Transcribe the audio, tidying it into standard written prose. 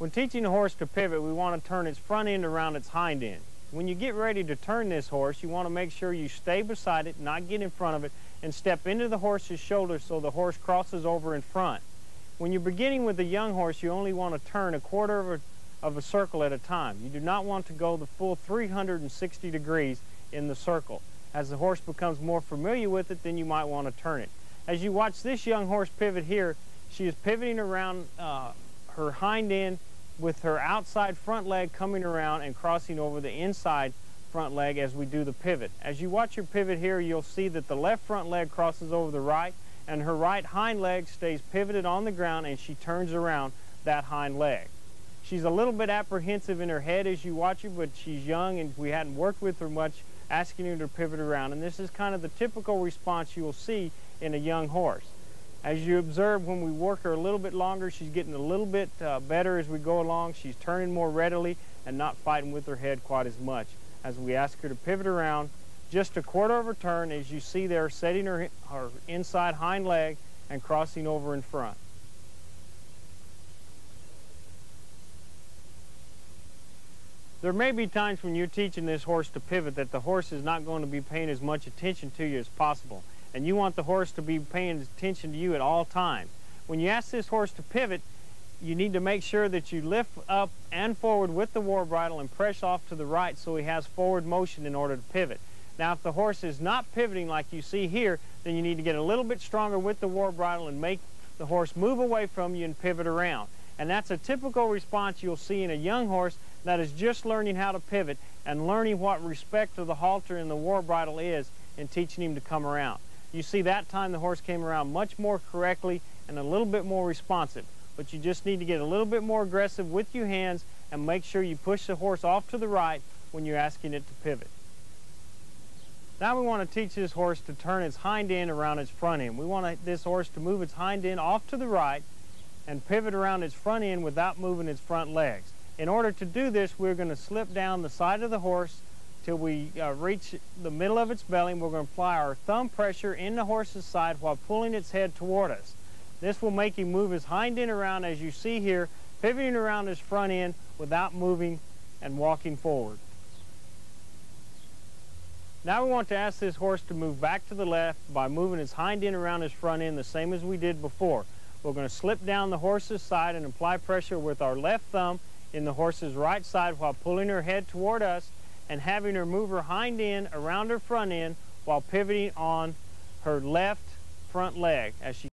When teaching a horse to pivot, we want to turn its front end around its hind end. When you get ready to turn this horse, you want to make sure you stay beside it, not get in front of it, and step into the horse's shoulder so the horse crosses over in front. When you're beginning with a young horse, you only want to turn a quarter of a circle at a time. You do not want to go the full 360 degrees in the circle. As the horse becomes more familiar with it, then you might want to turn it. As you watch this young horse pivot here, she is pivoting around her hind end with her outside front leg coming around and crossing over the inside front leg as we do the pivot. As you watch her pivot here, you'll see that the left front leg crosses over the right and her right hind leg stays pivoted on the ground and she turns around that hind leg. She's a little bit apprehensive in her head as you watch her, but she's young and we hadn't worked with her much, asking her to pivot around. And this is kind of the typical response you will see in a young horse. As you observe, when we work her a little bit longer, she's getting a little bit better as we go along. She's turning more readily and not fighting with her head quite as much. As we ask her to pivot around, just a quarter of a turn, as you see there, setting her inside hind leg and crossing over in front. There may be times when you're teaching this horse to pivot that the horse is not going to be paying as much attention to you as possible. And you want the horse to be paying attention to you at all times. When you ask this horse to pivot, you need to make sure that you lift up and forward with the war bridle and press off to the right so he has forward motion in order to pivot. Now, if the horse is not pivoting like you see here, then you need to get a little bit stronger with the war bridle and make the horse move away from you and pivot around. And that's a typical response you'll see in a young horse that is just learning how to pivot and learning what respect to the halter and the war bridle is in teaching him to come around. You see that time the horse came around much more correctly and a little bit more responsive. But you just need to get a little bit more aggressive with your hands and make sure you push the horse off to the right when you're asking it to pivot. Now we want to teach this horse to turn its hind end around its front end. We want this horse to move its hind end off to the right and pivot around its front end without moving its front legs. In order to do this, we're going to slip down the side of the horse till we reach the middle of its belly, and we're going to apply our thumb pressure in the horse's side while pulling its head toward us. This will make him move his hind end around, as you see here, pivoting around his front end without moving and walking forward. Now we want to ask this horse to move back to the left by moving his hind end around his front end the same as we did before. We're going to slip down the horse's side and apply pressure with our left thumb in the horse's right side while pulling her head toward us and having her move her hind end around her front end while pivoting on her left front leg as she